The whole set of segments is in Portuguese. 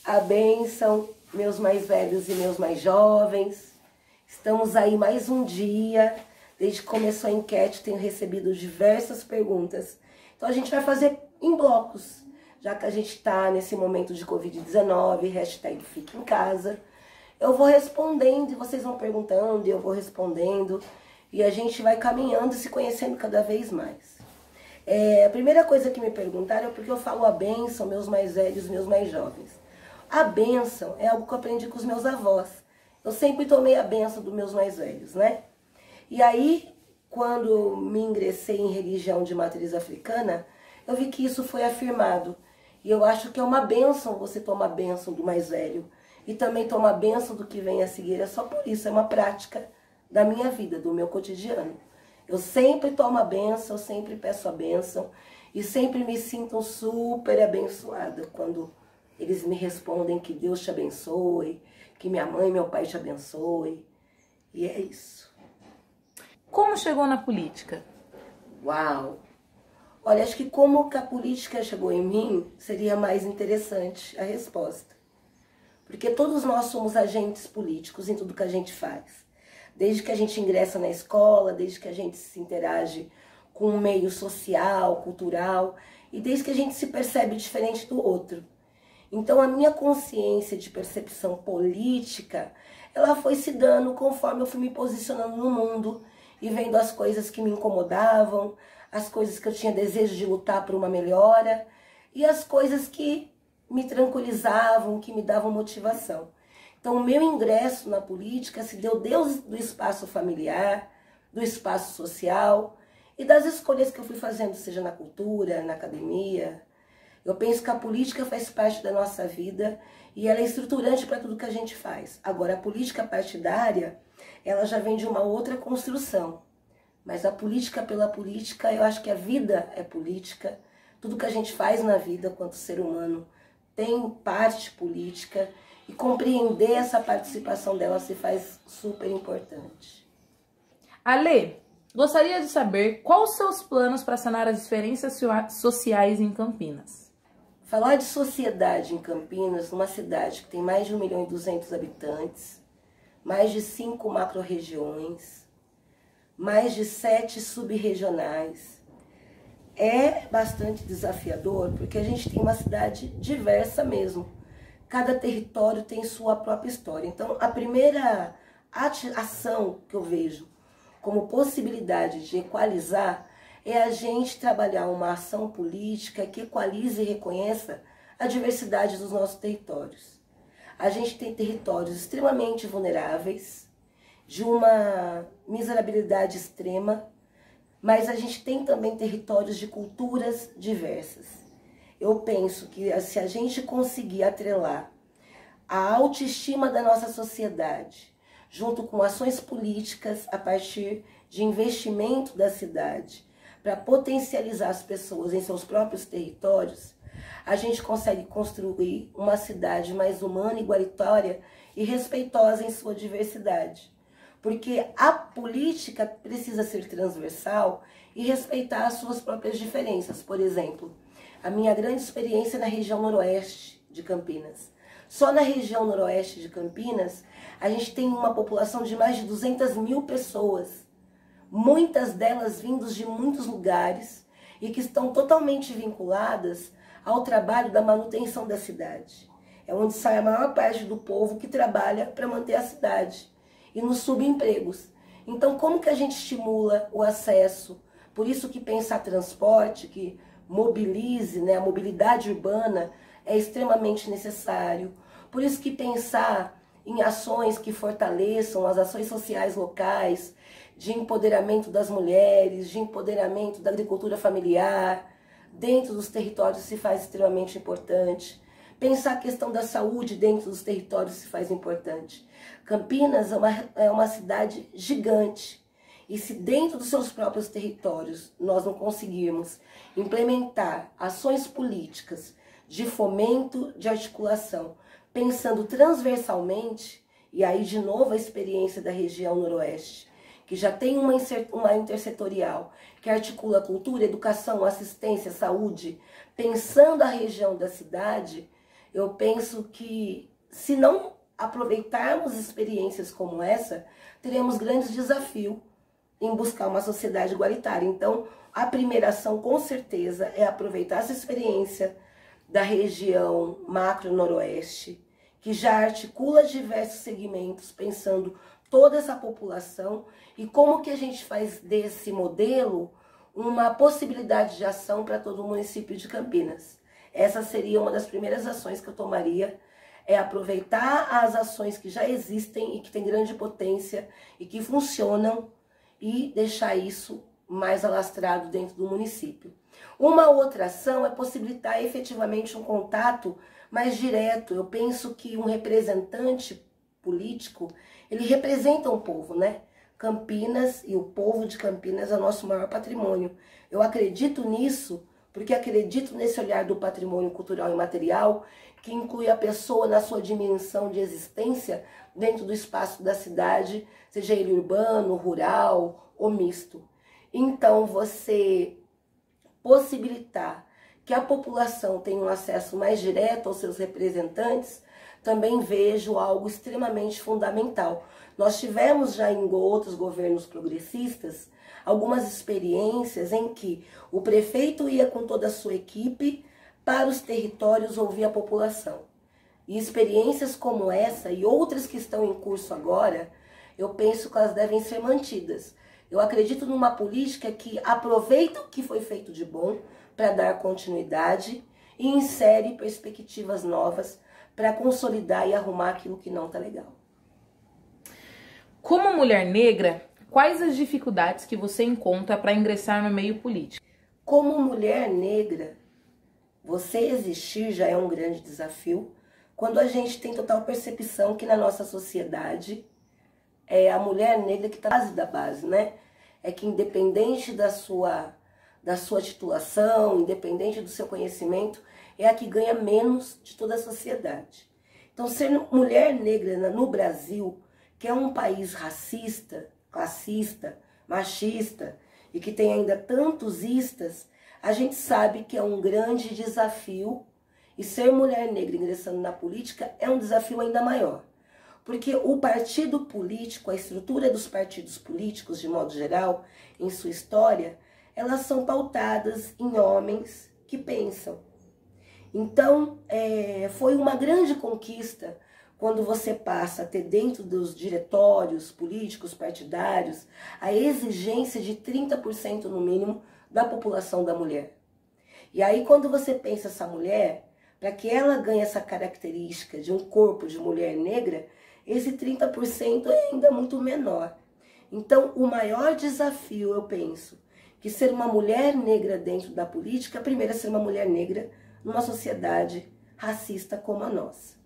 A bênção, meus mais velhos e meus mais jovens. Estamos aí mais um dia. Desde que começou a enquete, tenho recebido diversas perguntas. Então a gente vai fazer em blocos, já que a gente está nesse momento de Covid-19, hashtag fique em casa. Eu vou respondendo e vocês vão perguntando e eu vou respondendo. E a gente vai caminhando e se conhecendo cada vez mais. A primeira coisa que me perguntaram é porque eu falo a bênção, meus mais velhos e meus mais jovens. A bênção é algo que eu aprendi com os meus avós. Eu sempre tomei a bênção dos meus mais velhos, né? E aí, quando me ingressei em religião de matriz africana, eu vi que isso foi afirmado. E eu acho que é uma bênção você tomar a bênção do mais velho. E também tomar a bênção do que vem a seguir. É só por isso, é uma prática da minha vida, do meu cotidiano. Eu sempre tomo a bênção, eu sempre peço a bênção. E sempre me sinto super abençoada quando eles me respondem que Deus te abençoe, que minha mãe e meu pai te abençoem. E é isso. Como chegou na política? Uau! Olha, acho que como que a política chegou em mim, seria mais interessante a resposta. Porque todos nós somos agentes políticos em tudo que a gente faz. Desde que a gente ingressa na escola, desde que a gente se interage com o meio social, cultural, e desde que a gente se percebe diferente do outro. Então a minha consciência de percepção política, ela foi se dando conforme eu fui me posicionando no mundo e vendo as coisas que me incomodavam, as coisas que eu tinha desejo de lutar por uma melhora e as coisas que me tranquilizavam, que me davam motivação. Então o meu ingresso na política se deu desde do espaço familiar, do espaço social e das escolhas que eu fui fazendo, seja na cultura, na academia. Eu penso que a política faz parte da nossa vida e ela é estruturante para tudo que a gente faz. Agora, a política partidária, ela já vem de uma outra construção. Mas a política pela política, eu acho que a vida é política. Tudo que a gente faz na vida, quanto ser humano, tem parte política. E compreender essa participação dela se faz super importante. Ale, gostaria de saber quais os seus planos para sanar as diferenças sociais em Campinas. Falar de sociedade em Campinas, numa cidade que tem mais de 1.200.000 habitantes, mais de 5 macro-regiões, mais de 7 sub-regionais, é bastante desafiador, porque a gente tem uma cidade diversa mesmo. Cada território tem sua própria história. Então, a primeira ação que eu vejo como possibilidade de equalizar é a gente trabalhar uma ação política que equalize e reconheça a diversidade dos nossos territórios. A gente tem territórios extremamente vulneráveis, de uma miserabilidade extrema, mas a gente tem também territórios de culturas diversas. Eu penso que se a gente conseguir atrelar a autoestima da nossa sociedade, junto com ações políticas a partir de investimento da cidade, para potencializar as pessoas em seus próprios territórios, a gente consegue construir uma cidade mais humana, igualitária e respeitosa em sua diversidade. Porque a política precisa ser transversal e respeitar as suas próprias diferenças. Por exemplo, a minha grande experiência na região noroeste de Campinas. Só na região noroeste de Campinas, a gente tem uma população de mais de 200.000 pessoas. Muitas delas vindas de muitos lugares e que estão totalmente vinculadas ao trabalho da manutenção da cidade. É onde sai a maior parte do povo que trabalha para manter a cidade e nos subempregos. Então, como que a gente estimula o acesso? Por isso que pensar transporte, que mobilize, né, a mobilidade urbana é extremamente necessário. Por isso que pensar em ações que fortaleçam as ações sociais locais, de empoderamento das mulheres, de empoderamento da agricultura familiar, dentro dos territórios se faz extremamente importante. Pensar a questão da saúde dentro dos territórios se faz importante. Campinas é uma cidade gigante. E se dentro dos seus próprios territórios nós não conseguirmos implementar ações políticas de fomento, de articulação, pensando transversalmente, e aí de novo a experiência da região noroeste, que já tem uma intersetorial, que articula cultura, educação, assistência, saúde, pensando a região da cidade, Eu penso que, se não aproveitarmos experiências como essa, teremos grandes desafios em buscar uma sociedade igualitária. Então, a primeira ação, com certeza, é aproveitar essa experiência da região macro-noroeste, que já articula diversos segmentos, pensando toda essa população, e como que a gente faz desse modelo uma possibilidade de ação para todo o município de Campinas. Essa seria uma das primeiras ações que eu tomaria, é aproveitar as ações que já existem e que têm grande potência e que funcionam e deixar isso mais alastrado dentro do município. Uma outra ação é possibilitar efetivamente um contato mais direto. Eu penso que um representante político, ele representa um povo, né? Campinas e o povo de Campinas é o nosso maior patrimônio. Eu acredito nisso porque acredito nesse olhar do patrimônio cultural e material que inclui a pessoa na sua dimensão de existência dentro do espaço da cidade, seja ele urbano, rural ou misto. Então, você possibilitar que a população tenha um acesso mais direto aos seus representantes, também vejo algo extremamente fundamental. Nós tivemos já em outros governos progressistas algumas experiências em que o prefeito ia com toda a sua equipe para os territórios ouvir a população. E experiências como essa e outras que estão em curso agora, eu penso que elas devem ser mantidas. Eu acredito numa política que aproveita o que foi feito de bom para dar continuidade e insere perspectivas novas para consolidar e arrumar aquilo que não está legal. Como mulher negra, quais as dificuldades que você encontra para ingressar no meio político? Como mulher negra, você existir já é um grande desafio, quando a gente tem total percepção que na nossa sociedade é a mulher negra que está na base da base, né? É que independente da sua titulação, independente do seu conhecimento, é a que ganha menos de toda a sociedade. Então, ser mulher negra no Brasil, que é um país racista, classista, machista, e que tem ainda tantos istas, a gente sabe que é um grande desafio, e ser mulher negra ingressando na política é um desafio ainda maior. Porque o partido político, a estrutura dos partidos políticos, de modo geral, em sua história, elas são pautadas em homens que pensam. Então, foi uma grande conquista quando você passa a ter dentro dos diretórios políticos, partidários, a exigência de 30% no mínimo da população da mulher. E aí, quando você pensa essa mulher, para que ela ganhe essa característica de um corpo de mulher negra, esse 30% é ainda muito menor. Então, o maior desafio, eu penso, que ser uma mulher negra dentro da política, primeiro é ser uma mulher negra numa sociedade racista como a nossa.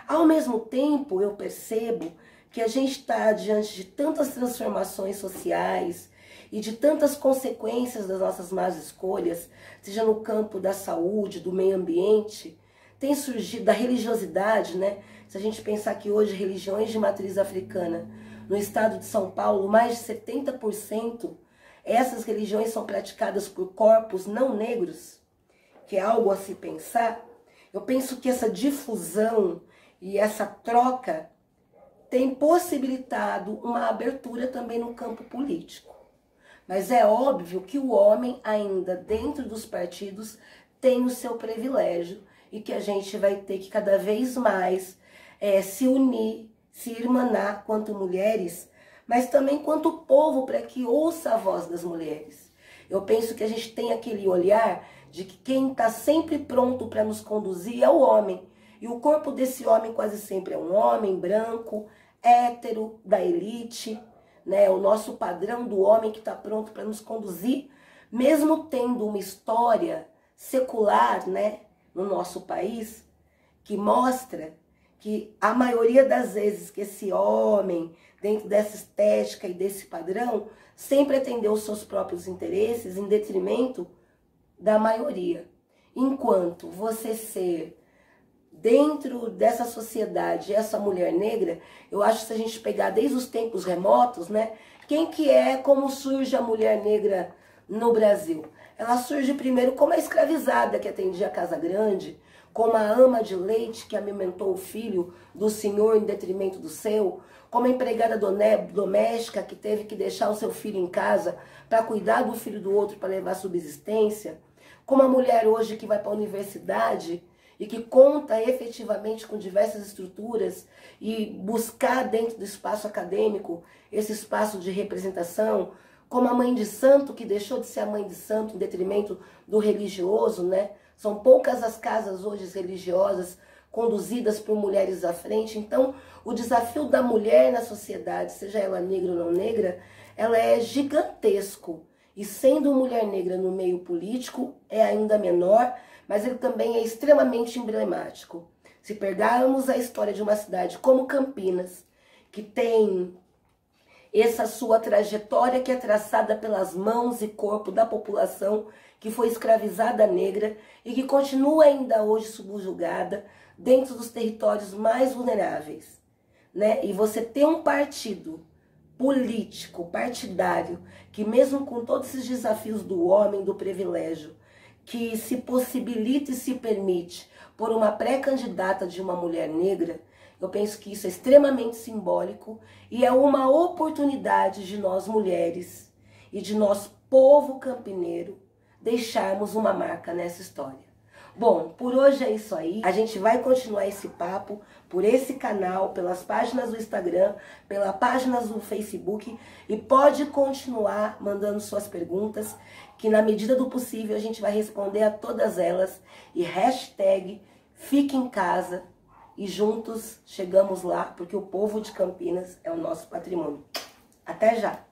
Ao mesmo tempo, eu percebo que a gente está diante de tantas transformações sociais e de tantas consequências das nossas más escolhas, seja no campo da saúde, do meio ambiente, tem surgido da religiosidade, né? Se a gente pensar que hoje religiões de matriz africana, no estado de São Paulo, mais de 70%, essas religiões são praticadas por corpos não negros, que é algo a se pensar. Eu penso que essa difusão e essa troca tem possibilitado uma abertura também no campo político. Mas é óbvio que o homem, ainda dentro dos partidos, tem o seu privilégio e que a gente vai ter que cada vez mais se unir, se irmanar quanto mulheres, mas também quanto povo, para que ouça a voz das mulheres. Eu penso que a gente tem aquele olhar de que quem está sempre pronto para nos conduzir é o homem. E o corpo desse homem quase sempre é um homem branco, hétero, da elite, né? O nosso padrão do homem que está pronto para nos conduzir, mesmo tendo uma história secular, né, no nosso país, que mostra que a maioria das vezes que esse homem, dentro dessa estética e desse padrão, sempre atendeu os seus próprios interesses em detrimento da maioria. Enquanto você ser dentro dessa sociedade, essa mulher negra, eu acho que se a gente pegar desde os tempos remotos, né, quem que é, como surge a mulher negra no Brasil? Ela surge primeiro como a escravizada que atendia a casa grande, como a ama de leite que amamentou o filho do senhor em detrimento do seu, como a empregada doméstica que teve que deixar o seu filho em casa para cuidar do filho do outro para levar subsistência, como a mulher hoje que vai para a universidade e que conta efetivamente com diversas estruturas e buscar dentro do espaço acadêmico esse espaço de representação, como a mãe de santo que deixou de ser a mãe de santo em detrimento do religioso, né? São poucas as casas hoje religiosas conduzidas por mulheres à frente. Então, o desafio da mulher na sociedade, seja ela negra ou não negra, ela é gigantesco. E sendo mulher negra no meio político, é ainda menor, mas ele também é extremamente emblemático. Se pegarmos a história de uma cidade como Campinas, que tem essa sua trajetória que é traçada pelas mãos e corpo da população que foi escravizada negra e que continua ainda hoje subjugada dentro dos territórios mais vulneráveis, né? E você ter um partido político, partidário, que mesmo com todos esses desafios do homem, do privilégio, que se possibilita e se permite por uma pré-candidata de uma mulher negra, eu penso que isso é extremamente simbólico e é uma oportunidade de nós mulheres e de nós povo campineiro deixarmos uma marca nessa história. Bom, por hoje é isso aí. A gente vai continuar esse papo por esse canal, pelas páginas do Instagram, pelas páginas do Facebook e pode continuar mandando suas perguntas, que na medida do possível a gente vai responder a todas elas e hashtag fique em casa e juntos chegamos lá, porque o povo de Campinas é o nosso patrimônio. Até já!